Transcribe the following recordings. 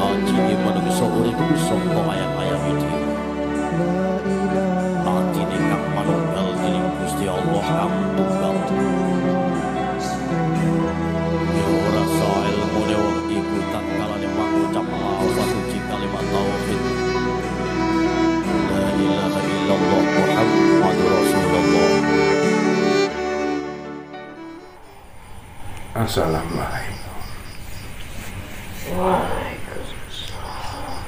Aji manungsa urip saka ayam-ayam iki. Atine kang manunggal dening Gusti Allah kang tunggal. Ya ora sae ilmune wong iku tatkala mangucap lafaz suci kalimat tauhid. La ilaha illallah Muhammadur Rasulullah. Assalamualaikum. Waalaikumsalam.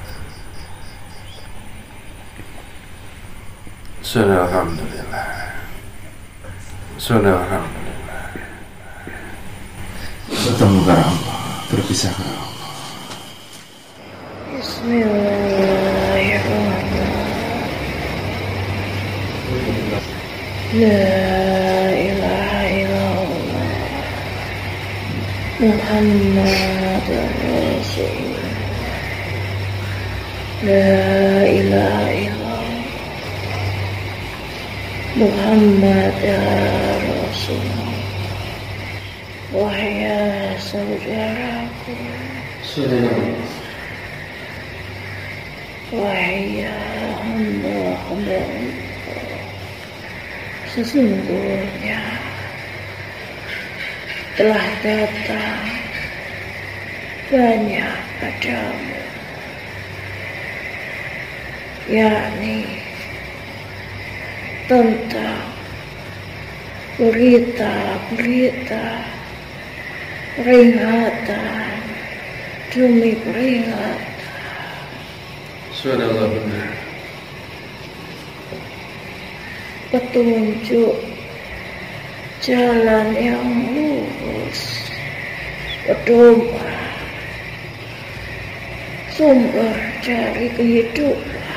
Alhamdulillah. Alhamdulillah. Bertemu kepada Allah, berpisah kepada Allah. Bismillahirrahmanirrahim. La ilaha illallah Muhammadur Rasulullah. La ilaha illallah Muhammadur Rasulullah. Wahai saudaraku, wahai hamba-hamba Allah, sesungguhnya telah datang banyak padamu, yakni tentang berita-berita peringatan demi peringatan. Subhanallah benar. Petunjuk jalan yang lurus, pedoman, sumber dari kehidupan,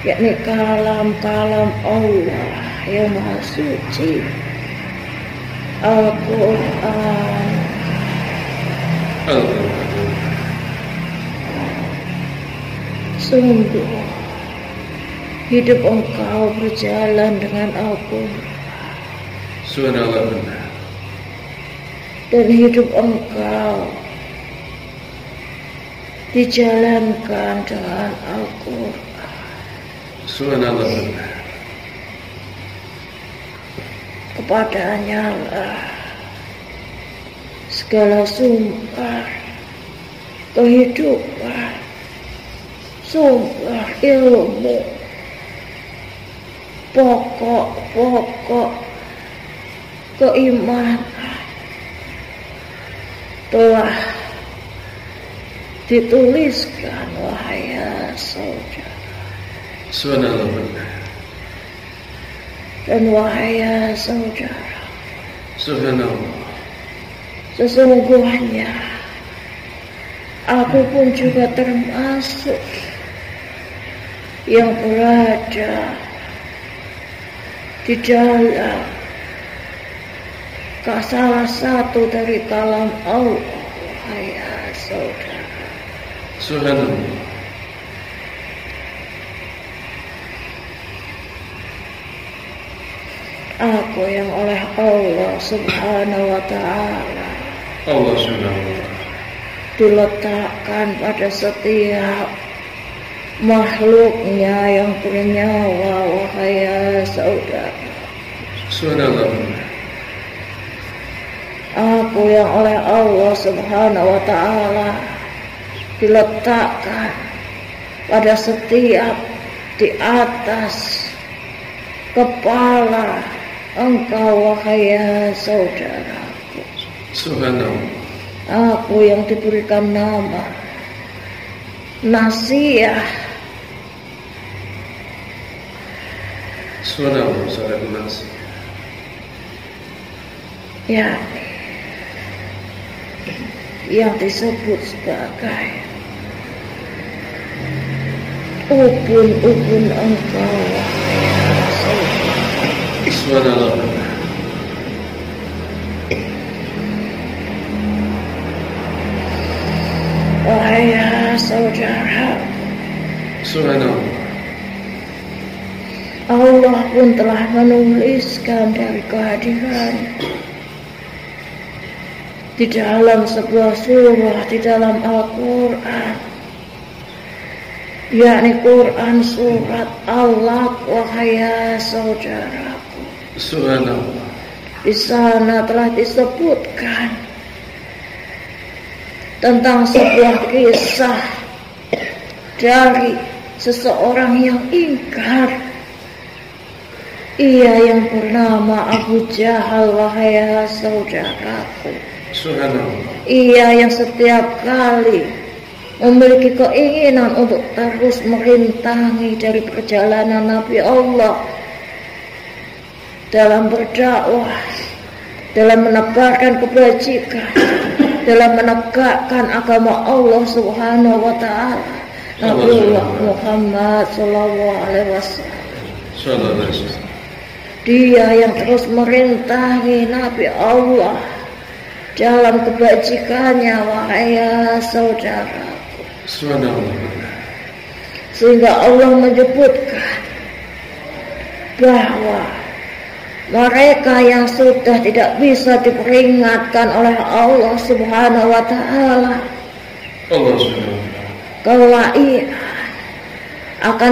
yakni kalam-kalam Allah yang Maha Suci, Al-Quran. Sungguh hidup engkau berjalan dengan Al-Quran, Subhanallah benar. dan hidup engkau dijalankan dengan Al-Quran. Subhanallah benar. Kepadanya lah segala sumber kehidupan, sumber ilmu, pokok-pokok keimanan telah dituliskan, wahai saudara. Subhanallah benar. Dan wahai saudara, Subhanallah. sesungguhnya aku pun juga termasuk yang berada di dalam salah satu dari kalam Allah, wahai saudara. Subhanallah. Aku yang oleh Allah Subhanahu wa Ta'ala Allah Subhanahu wa Ta'ala diletakkan pada setiap makhluknya yang bernyawa, wahai saudara. Subhanallah benar. Aku yang oleh Allah Subhanahu wa Ta'ala diletakkan pada setiap di atas kepala engkau, wahai saudaraku. Subhanallah. Aku yang diberikan nama Nasiyah. Subhanallah, saudara Nasi. Ya, yang disebut sebagai ubun-ubun engkau, wahai saudara. Subhanallah benar. Wahai saudara, Subhanallah. Allah pun telah menuliskan dari kehadiran di dalam sebuah surah di dalam Al-Quran, yakni Quran surat Al-Alaq. Wahai saudaraku, Subhanallah. di sana telah disebutkan tentang sebuah kisah dari seseorang yang ingkar. Ia yang bernama Abu Jahal. Wahai saudaraku, Subhanallah. ia yang setiap kali memiliki keinginan untuk terus merintangi dari perjalanan Nabi Allah dalam berdakwah, dalam menebarkan kebajikan, dalam menegakkan agama Allah Subhanahu wa taala. Nabiullah Muhammad sallallahu alaihi wasallam. Dia yang terus merintangi Nabi Allah dalam kebajikannya. Wahai saudaraku, sehingga Allah menyebutkan bahwa mereka yang sudah tidak bisa diperingatkan oleh Allah Subhanahu wa taala, kelak ia akan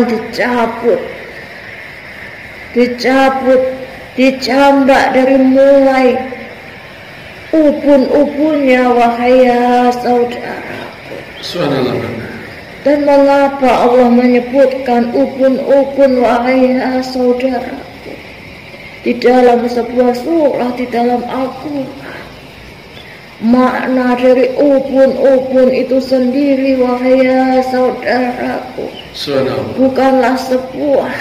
dicambak dari mulai ubun-ubunnya. Wahai saudaraku, dan mengapa Allah menyebutkan ubun-ubun? Wahai saudaraku, di dalam sebuah surah di dalam Al-Quran, makna dari ubun-ubun itu sendiri, wahai saudaraku, bukanlah sebuah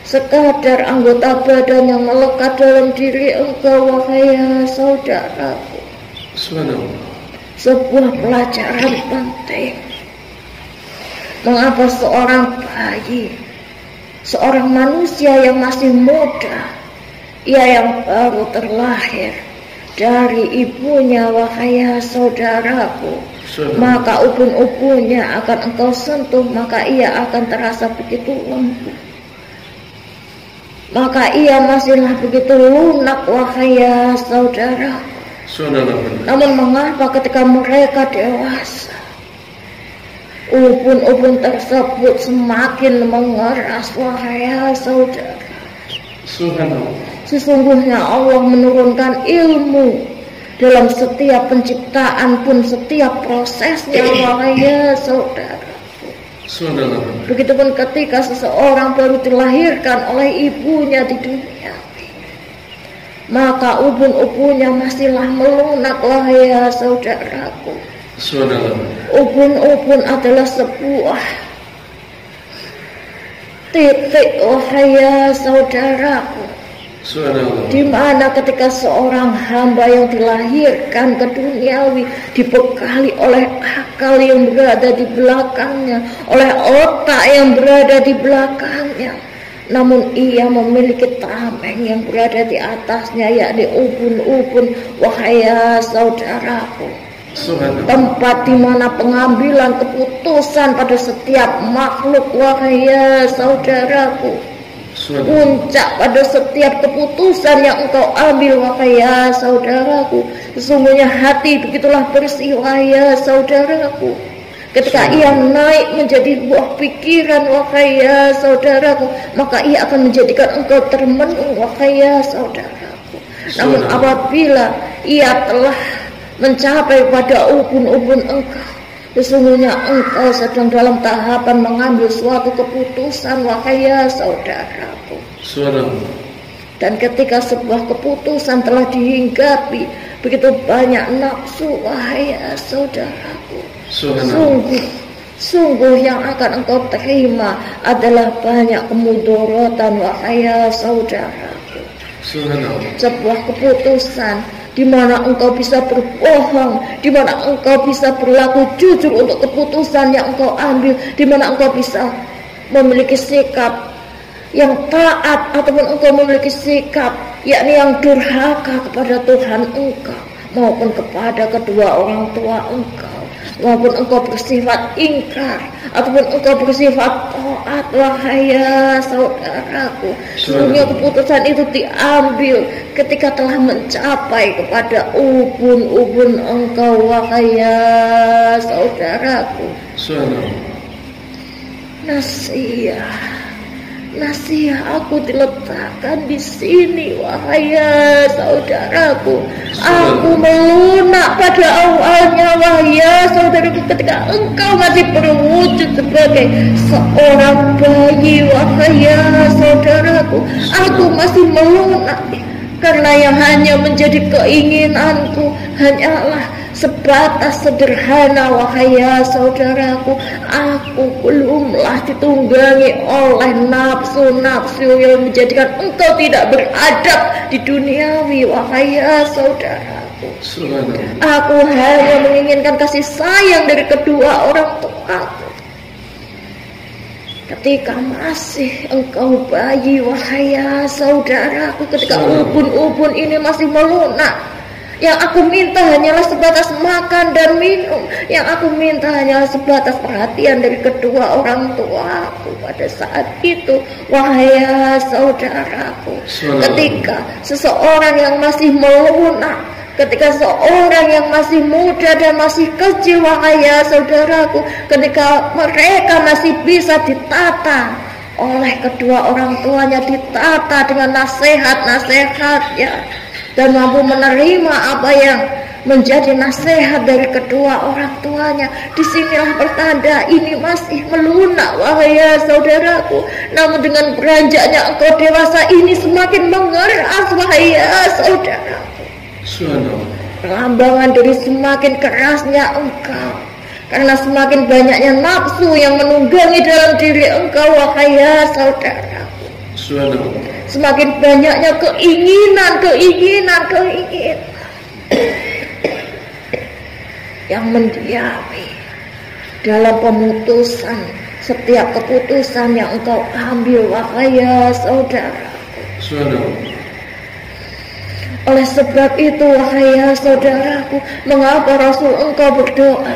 sekadar anggota badan yang melekat dalam diri engkau. Wahai saudaraku, sebuah pelajaran penting. Mengapa seorang bayi, seorang manusia yang masih muda, ia yang baru terlahir dari ibunya, wahai saudaraku, maka ubun-ubunnya akan engkau sentuh, maka ia akan terasa begitu lembut, maka ia masihlah begitu lunak, wahai saudaraku. Namun mengapa ketika mereka dewasa, ubun-ubun tersebut semakin mengeras, wahai saudara? Sesungguhnya Allah menurunkan ilmu dalam setiap penciptaan pun, setiap prosesnya, wahai saudara. Begitupun ketika seseorang baru dilahirkan oleh ibunya di dunia, maka ubun-ubunnya masihlah melunak, wahai saudaraku. Ubun-ubun adalah sebuah titik, wahai saudaraku, di mana ketika seorang hamba yang dilahirkan ke duniawi dibekali oleh akal yang berada di belakangnya, oleh otak yang berada di belakangnya, namun ia memiliki tameng yang berada di atasnya, yakni ubun-ubun, wahai saudaraku, tempat di mana pengambilan keputusan pada setiap makhluk, wahai saudaraku, puncak pada setiap keputusan yang engkau ambil, wahai saudaraku. Sesungguhnya hati begitulah bersih, wahai saudaraku. Ketika ia naik menjadi buah pikiran, wahai saudaraku, maka ia akan menjadikan engkau termenung, wahai saudaraku. Namun apabila ia telah mencapai pada ubun-ubun engkau, sesungguhnya engkau sedang dalam tahapan mengambil suatu keputusan, wahai saudaraku. Dan ketika sebuah keputusan telah dihinggapi begitu banyak nafsu, wahai saudaraku, sungguh yang akan engkau terima adalah banyak kemudorotan, wahai saudaraku. Sebuah keputusan di mana engkau bisa berbohong, di mana engkau bisa berlaku jujur untuk keputusan yang engkau ambil, di mana engkau bisa memiliki sikap yang taat ataupun engkau memiliki sikap yakni yang durhaka kepada Tuhan engkau maupun kepada kedua orang tua engkau. Walaupun engkau bersifat ingkar ataupun engkau bersifat taat, wahai saudaraku, sesungguhnya keputusan itu diambil ketika telah mencapai kepada ubun-ubun engkau, wahai saudaraku. Nasihat aku diletakkan di sini, wahai saudaraku. Aku melunak pada awalnya, wahai saudaraku, ketika engkau masih berwujud sebagai seorang bayi, wahai saudaraku. Aku masih melunak karena yang hanya menjadi keinginanku hanyalah sebatas sederhana, wahai saudaraku. Aku belumlah ditunggangi oleh nafsu-nafsu yang menjadikan engkau tidak beradab di duniawi, wahai saudaraku. Aku hanya menginginkan kasih sayang dari kedua orang tuaku. Ketika masih engkau bayi, wahai saudaraku, ketika ubun-ubun ini masih melunak, yang aku minta hanyalah sebatas makan dan minum. Yang aku minta hanyalah sebatas perhatian dari kedua orang tuaku pada saat itu, wahai saudaraku. Ketika seseorang yang masih melunak, ketika seorang yang masih muda dan masih kecil, wahai saudaraku, ketika mereka masih bisa ditata oleh kedua orang tuanya, ditata dengan nasihat-nasihatnya, dan mampu menerima apa yang menjadi nasihat dari kedua orang tuanya, disinilah pertanda ini masih melunak, wahai saudaraku. Namun dengan beranjaknya engkau dewasa ini semakin mengeras, wahai saudaraku. Pelambangan dari semakin kerasnya engkau, karena semakin banyaknya nafsu yang menunggangi dalam diri engkau, wahai saudaraku. Semakin banyaknya keinginan yang mendiami dalam pemutusan setiap keputusan yang engkau ambil, wahai saudaraku. Oleh sebab itu, wahai saudaraku, mengapa Rasul engkau berdoa,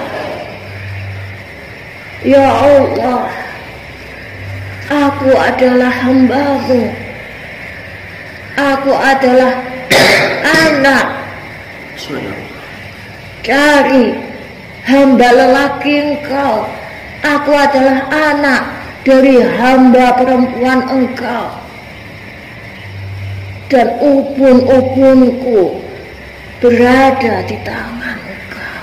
ya Allah, aku adalah hamba-Mu, aku adalah anak dari hamba lelaki Engkau, aku adalah anak dari hamba perempuan Engkau, dan ubun-ubunku berada di tangan Engkau.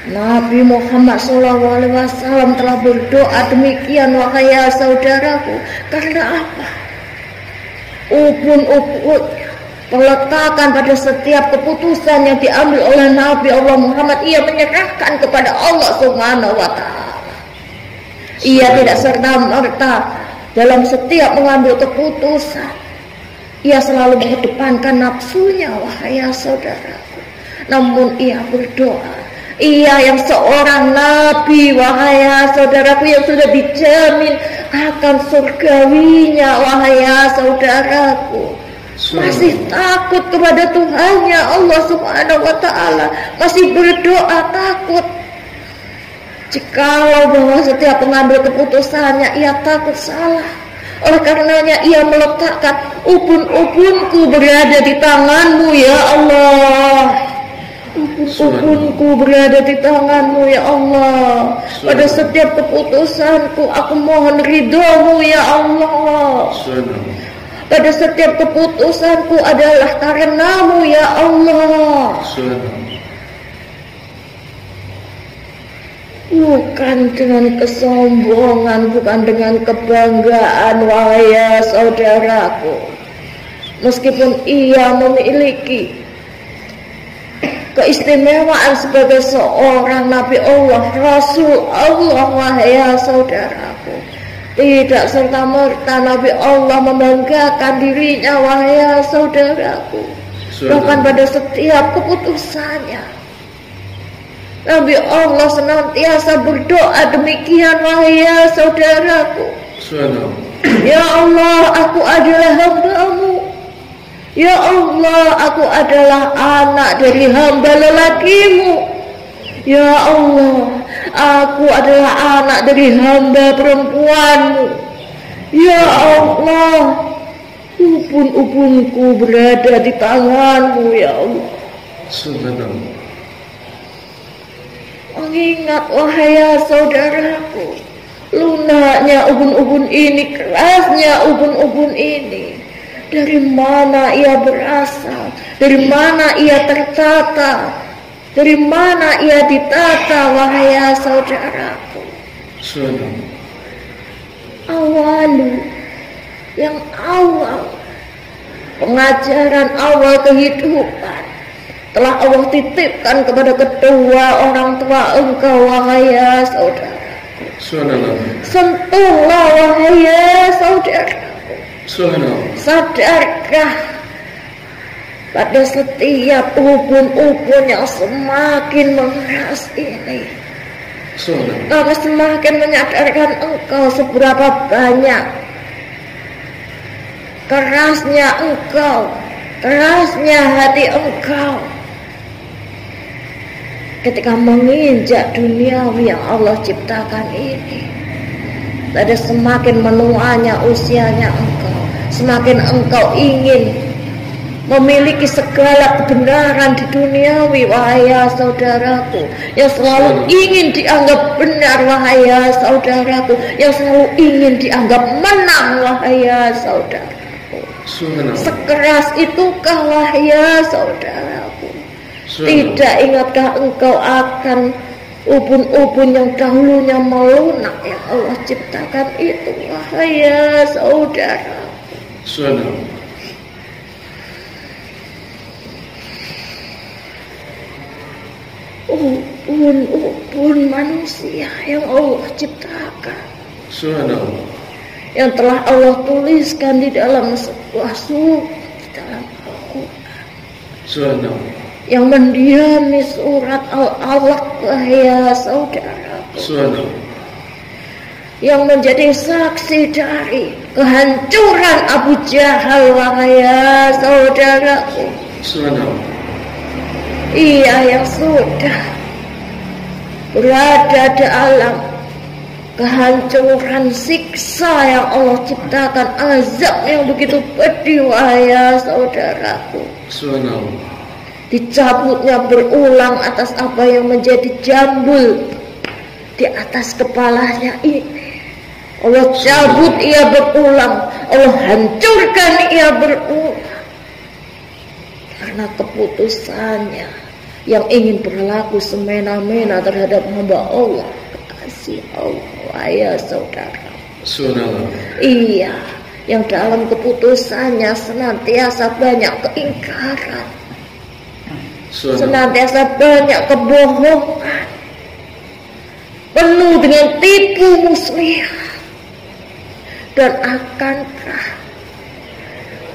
Nabi Muhammad SAW telah berdoa demikian, wahai saudaraku. Karena apa? Ubun-ubun peletakan pada setiap keputusan yang diambil oleh Nabi Allah Muhammad, ia menyerahkan kepada Allah Subhanahu wa Ta'ala. Ia tidak serta-merta dalam setiap mengambil keputusan, ia selalu mengedepankan nafsunya, wahai saudaraku. Namun ia berdoa, ia yang seorang nabi, wahai saudaraku, yang sudah dijamin akan surgawinya, wahai saudaraku, masih takut kepada Tuhannya Allah Subhanahu wa Ta'ala, masih berdoa takut. Jikalau bahwa setiap pengambil keputusannya ia takut salah, oleh karenanya ia meletakkan ubun-ubunku berada di tangan-Mu, ya Allah. Ubun-ubunku berada di tangan-Mu, ya Allah. Pada setiap keputusanku aku mohon ridho-Mu, ya Allah. Pada setiap keputusanku adalah karena-Mu, ya Allah. Bukan dengan kesombongan, bukan dengan kebanggaan, wahai saudaraku. Meskipun ia memiliki keistimewaan sebagai seorang Nabi Allah, Rasul Allah, wahai saudaraku, tidak serta-merta Nabi Allah membanggakan dirinya, wahai saudaraku. Bahkan pada setiap keputusannya Nabi Allah senantiasa berdoa demikian, wahai saudaraku. Ya Allah, aku adalah hamba-Mu. Ya Allah, aku adalah anak dari hamba lelaki-Mu. Ya Allah, aku adalah anak dari hamba perempuanmu. Ya Allah, ubun-ubunku berada di tanganmu, ya Allah. Subhanallah. Mengingat, wahai saudaraku, lunaknya ubun-ubun ini, kerasnya ubun-ubun ini. Dari mana ia berasal? Dari mana ia tertata? Dari mana ia ditata, wahai saudaraku? Subhanallah. Awalu, yang awal, pengajaran awal kehidupan telah Allah titipkan kepada kedua orang tua engkau, wahai saudaraku. Subhanallah. Sentuhlah, wahai saudaraku. Subhanallah. Sadarkah pada setiap ubun-ubun yang semakin mengeras ini, maka semakin menyadarkan engkau seberapa banyak kerasnya engkau, kerasnya hati engkau ketika menginjak duniawi yang Allah ciptakan ini. Pada semakin menuanya usianya engkau, semakin engkau ingin memiliki segala kebenaran di duniawi, wahai saudaraku, yang selalu ingin dianggap benar, wahai saudaraku, yang selalu ingin dianggap menang, wahai saudaraku. Sekeras itukah, wahai saudaraku? Tidak ingatkah engkau akan ubun-ubun yang dahulunya melunak yang Allah ciptakan itu, wahai saudaraku? Ubun-ubun manusia yang Allah ciptakan, yang telah Allah tuliskan di dalam sebuah surat, di dalam Al-Quran, yang mendiami surat Al-Alaq, wahai saudaraku, yang menjadi saksi dari kehancuran Abu Jahal, wahai saudaraku. Ia yang sudah berada dalam kehancuran siksa yang Allah ciptakan, azab yang begitu pedih, wahai saudaraku. Dicabutnya berulang atas apa yang menjadi jambul di atas kepalanya ini. Allah cabut ia berulang, Allah hancurkan ia berulang, karena keputusannya yang ingin berlaku semena-mena terhadap hamba Allah, kekasih Allah, wahai saudara. Iya, yang dalam keputusannya senantiasa banyak keingkaran, senantiasa banyak kebohongan, penuh dengan tipu muslihat. Dan akankah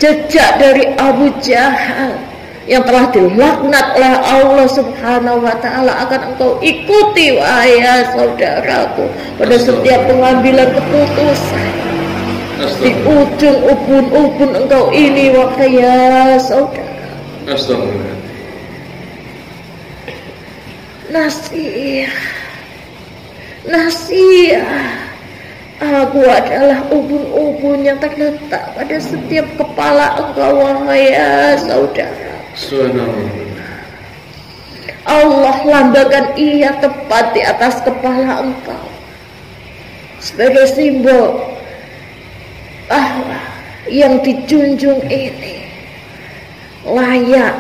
jejak dari Abu Jahal yang telah dilaknat oleh Allah Subhanahu wa ta'ala akan engkau ikuti, wahai saudaraku, pada setiap pengambilan keputusan di ujung ubun-ubun engkau ini, wahai saudara? Nasihat. Aku adalah ubun-ubun yang terletak pada setiap kepala engkau, wahai saudara. Allah lambangkan ia tepat di atas kepala engkau sebagai simbol bahwa yang dijunjung ini layak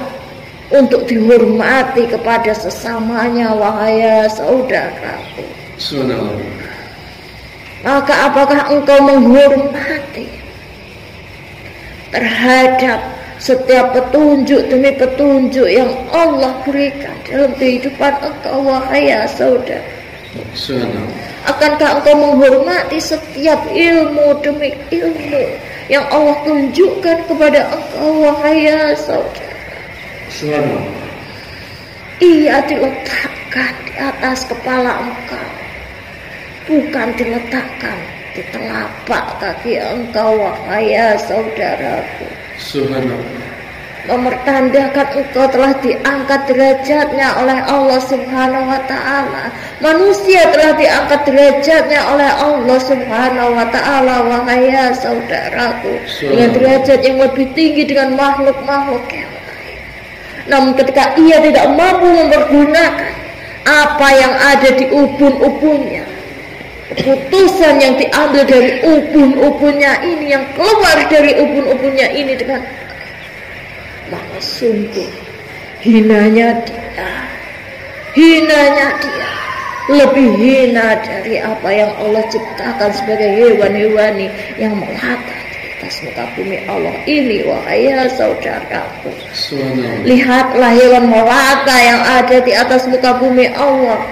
untuk dihormati kepada sesamanya, wahai saudaraku. Maka apakah engkau menghormati terhadap setiap petunjuk demi petunjuk yang Allah berikan dalam kehidupan engkau, wahai saudara? Akankah engkau menghormati setiap ilmu demi ilmu yang Allah tunjukkan kepada engkau, wahai saudara? Ia diletakkan di atas kepala engkau, bukan diletakkan di telapak kaki engkau, wahai saudaraku. Mempertandakan engkau telah diangkat derajatnya oleh Allah Subhanahu wa ta'ala. Manusia telah diangkat derajatnya oleh Allah Subhanahu wa ta'ala. Wahai saudaraku, dengan derajat yang lebih tinggi dengan makhluk-makhluk yang lain. Namun ketika ia tidak mampu mempergunakan apa yang ada di ubun-ubunnya, keputusan yang diambil dari ubun-ubunnya ini, yang keluar dari ubun-ubunnya ini dengan, maka sungguh hinanya dia lebih hina dari apa yang Allah ciptakan sebagai hewan-hewani yang melata di atas muka bumi Allah ini. Wahai saudaraku, lihatlah hewan melata yang ada di atas muka bumi Allah.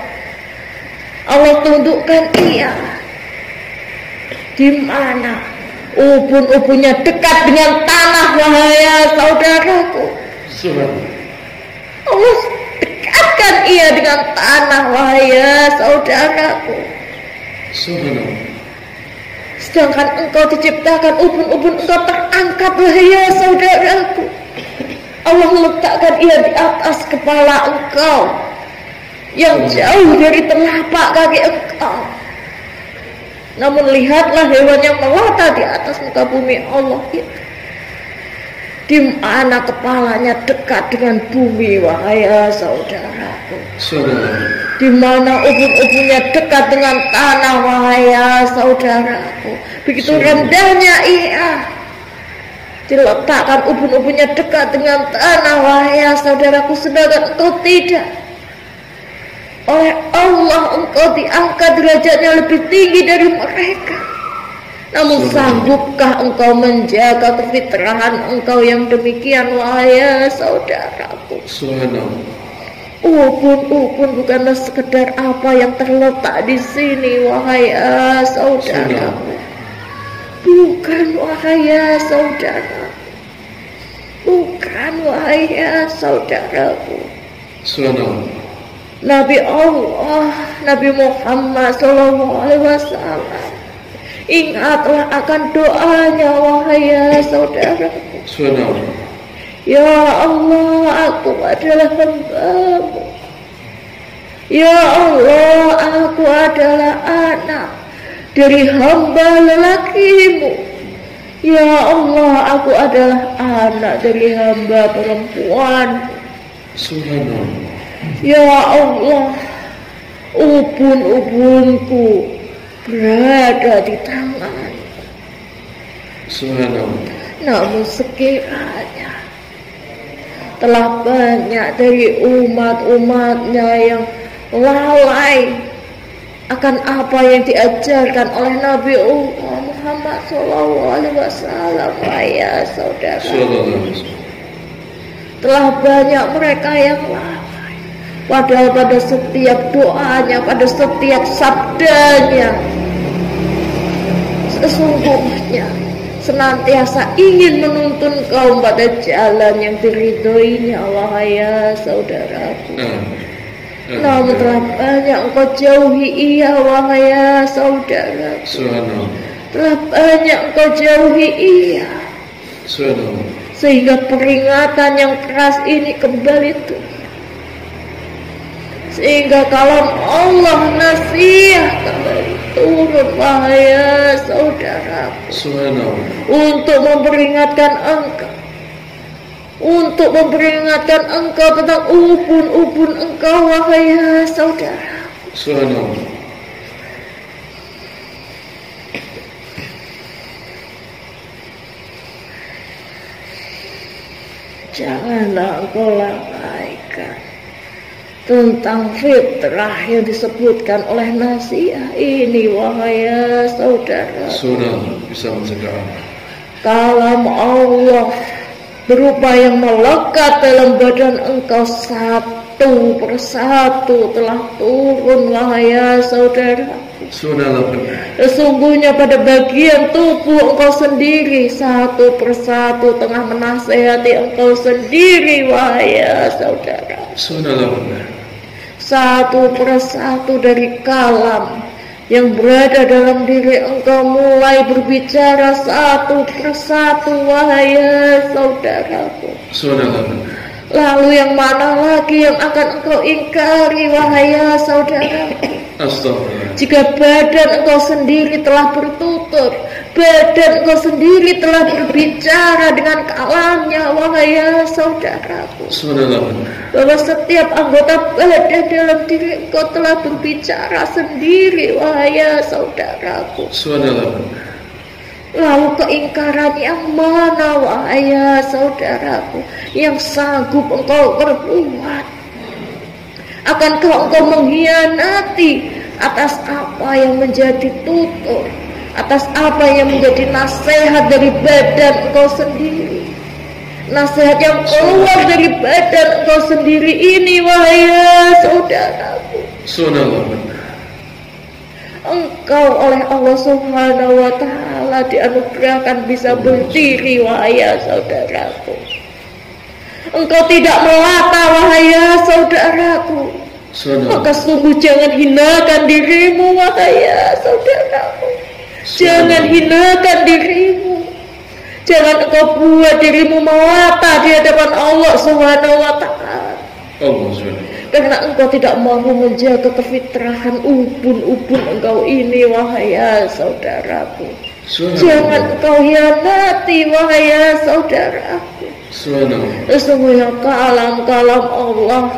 Allah tundukkan ia di mana ubun-ubunnya dekat dengan tanah. Wahai saudaraku, Allah dekatkan ia dengan tanah. Wahai saudaraku, sedangkan engkau diciptakan ubun-ubun engkau terangkat. Wahai saudaraku, Allah letakkan ia di atas kepala engkau yang jauh dari telapak kaki engkau. Namun lihatlah hewan yang melata di atas muka bumi Allah itu, di mana kepalanya dekat dengan bumi. Wahai saudaraku, di mana ubun-ubunnya dekat dengan tanah. Wahai saudaraku, begitu rendahnya ia diletakkan ubun-ubunnya dekat dengan tanah. Wahai saudaraku, sedangkan engkau tidak. Oleh Allah engkau diangkat derajatnya lebih tinggi dari mereka. Namun sanggupkah engkau menjaga kefitrahan engkau yang demikian? Wahai saudaraku, ubun-ubun bukanlah sekedar apa yang terletak di sini. Wahai saudaraku, bukan. Wahai saudaraku, bukan. Wahai saudaraku, Nabi Allah, Nabi Muhammad SAW, ingatlah akan doanya. Wahai saudaraku, ya Allah, aku adalah hamba-Mu. Ya Allah, aku adalah anak dari hamba lelaki-Mu. Ya Allah, aku adalah anak dari hamba perempuan. Ya Allah, ubun-ubunku berada di tangan. Namun sekiranya telah banyak dari umat-umatnya yang lalai akan apa yang diajarkan oleh Nabi Muhammad SAW. Ya saudara, telah banyak mereka yang lalai. Padahal pada setiap doanya, pada setiap sabdanya, sesungguhnya senantiasa ingin menuntun kaum pada jalan yang diridhoinya. Wahai saudaraku, namun telah banyak engkau jauhi ia. Wahai saudaraku, telah banyak engkau jauhi ia, sehingga peringatan yang keras ini kembali sehingga kalam Allah nasihat kembali turun. Wahai saudaraku, untuk memperingatkan engkau tentang ubun-ubun engkau. Wahai saudaraku, janganlah engkau lalaikan tentang fitrah yang disebutkan oleh nasihat ini. Wahai saudara, bisa mencegah kalam Allah berupa yang melekat dalam badan engkau satu persatu telah turun. Wahai saudara, sesungguhnya pada bagian tubuh engkau sendiri satu persatu tengah menasehati engkau sendiri. Wahai saudara, satu persatu dari kalam yang berada dalam diri engkau mulai berbicara satu persatu, wahai saudaraku. Lalu yang mana lagi yang akan engkau ingkari, wahai saudaraku? Jika badan engkau sendiri telah bertutur, badan engkau sendiri telah berbicara dengan kalamnya, wahai saudaraku, bahwa setiap anggota badan dalam diri engkau telah berbicara sendiri, wahai saudaraku. Lalu keingkaran yang mana, wahai saudaraku, yang sanggup engkau perbuat? Akankah engkau mengkhianati atas apa yang menjadi tutur, atas apa yang menjadi nasihat dari badan engkau sendiri, nasihat yang keluar dari badan engkau sendiri ini, wahai saudaraku? Engkau oleh Allah Subhanahu wa Ta'ala dianugerahkan bisa berdiri, wahai saudaraku. Engkau tidak melata, wahai saudaraku. Maka sungguh jangan hinakan dirimu, wahai saudaraku. Jangan hinakan dirimu. Jangan engkau buat dirimu melata di hadapan Allah Subhanahu wa Ta'ala. Karena engkau tidak mampu menjaga kefitrahan ubun-ubun engkau ini, wahai saudaraku. Jangan engkau hianati, wahai saudaraku. Sesungguhnya kalam-kalam Allah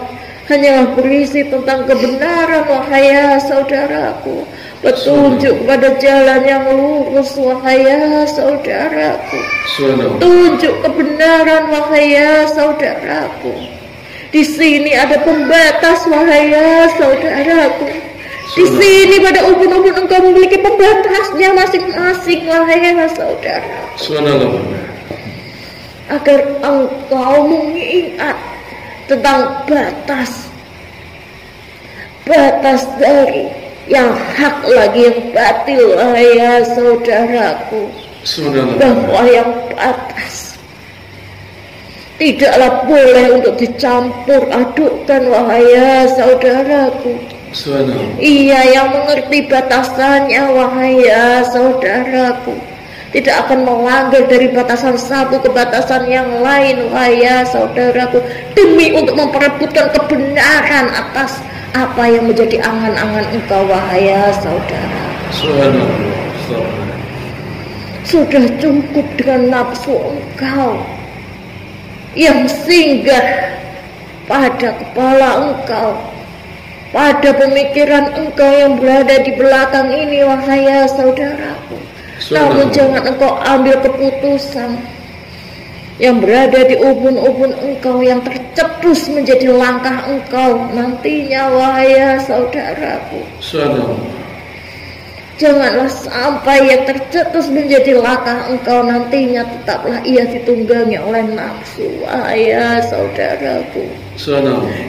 hanyalah berisi tentang kebenaran, wahai saudaraku. Petunjuk pada jalan yang lurus, wahai saudaraku. Tunjuk kebenaran, wahai saudaraku. Di sini ada pembatas, wahai saudaraku. Di sini pada ubun-ubun engkau memiliki pembatasnya masing-masing, wahai saudaraku. Agar engkau mengingat tentang batas dari yang hak lagi yang batil, wahai saudaraku. Bahwa yang batas tidaklah boleh untuk dicampur adukkan, wahai saudaraku. Ia yang mengerti batasannya, wahai saudaraku, tidak akan melanggar dari batasan satu ke batasan yang lain, wahai saudaraku, demi untuk memperebutkan kebenaran atas apa yang menjadi angan-angan engkau, wahai saudara. Sudah cukup dengan nafsu engkau yang singgah pada kepala engkau, pada pemikiran engkau yang berada di belakang ini, wahai saudaraku. Namun jangan engkau ambil keputusan yang berada di ubun-ubun engkau yang tercetus menjadi langkah engkau nantinya, wahai saudaraku. Janganlah sampai yang tercetus menjadi langkah engkau nantinya tetaplah ia ditunggangi oleh nafsu, wahai saudaraku.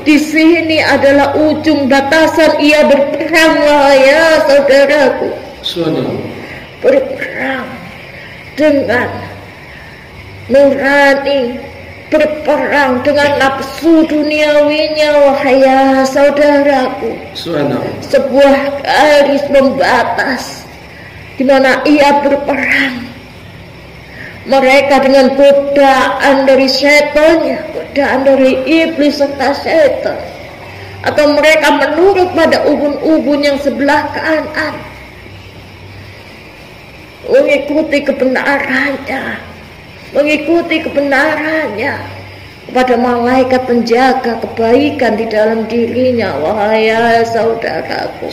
Di sini adalah ujung batasan ia berperang, wahai saudaraku. Berperang dengan nurani, berperang dengan nafsu duniawinya, wahai saudaraku. Sebuah garis membatas di mana ia berperang. Mereka dengan godaan dari setannya, godaan dari iblis serta setan, atau mereka menurut pada ubun-ubun yang sebelah kanan, mengikuti kebenarannya kepada malaikat penjaga kebaikan di dalam dirinya, wahai saudaraku.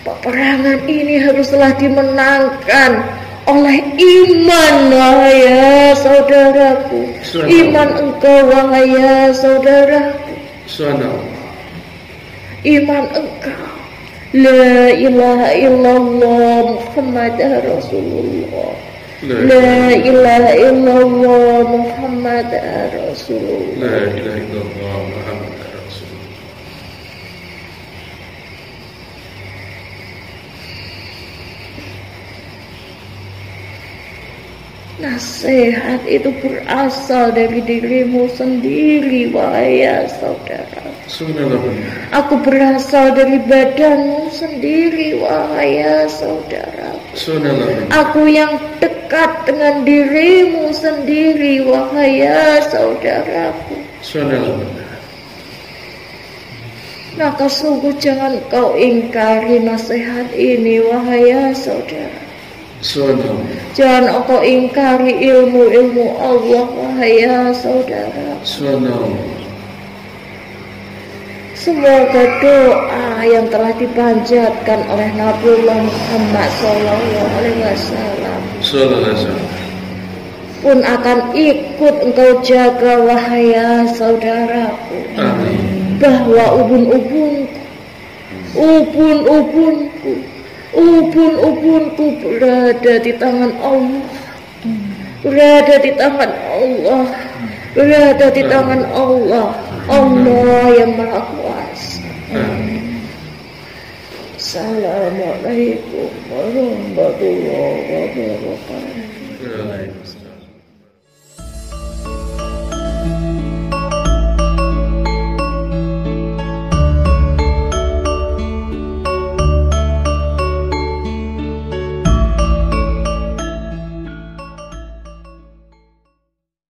Peperangan ini haruslah dimenangkan oleh iman, wahai saudaraku. Iman engkau, wahai saudaraku. Iman engkau. La ilaha illallah Muhammad Rasulullah. La ilaha illallah Muhammad Rasulullah. La ilaha illallah Muhammad Rasulullah. Nasihat itu berasal dari dirimu sendiri, wahai saudara. Aku berasal dari badanmu sendiri, wahai saudara. Aku yang dekat dengan dirimu sendiri, wahai saudaraku. Maka sungguh jangan kau ingkari nasihat ini, wahai saudara. Jangan kau ingkari ilmu-ilmu Allah, wahai saudara. Semoga doa yang telah dipanjatkan oleh Nabiullah Muhammad SAW pun akan ikut engkau jaga, wahai saudaraku. Bahwa ubun-ubunku berada di tangan Allah, berada di tangan Allah, berada di tangan Allah, Allah yang Maha Kuasa. Assalamualaikum warahmatullahi wabarakatuh.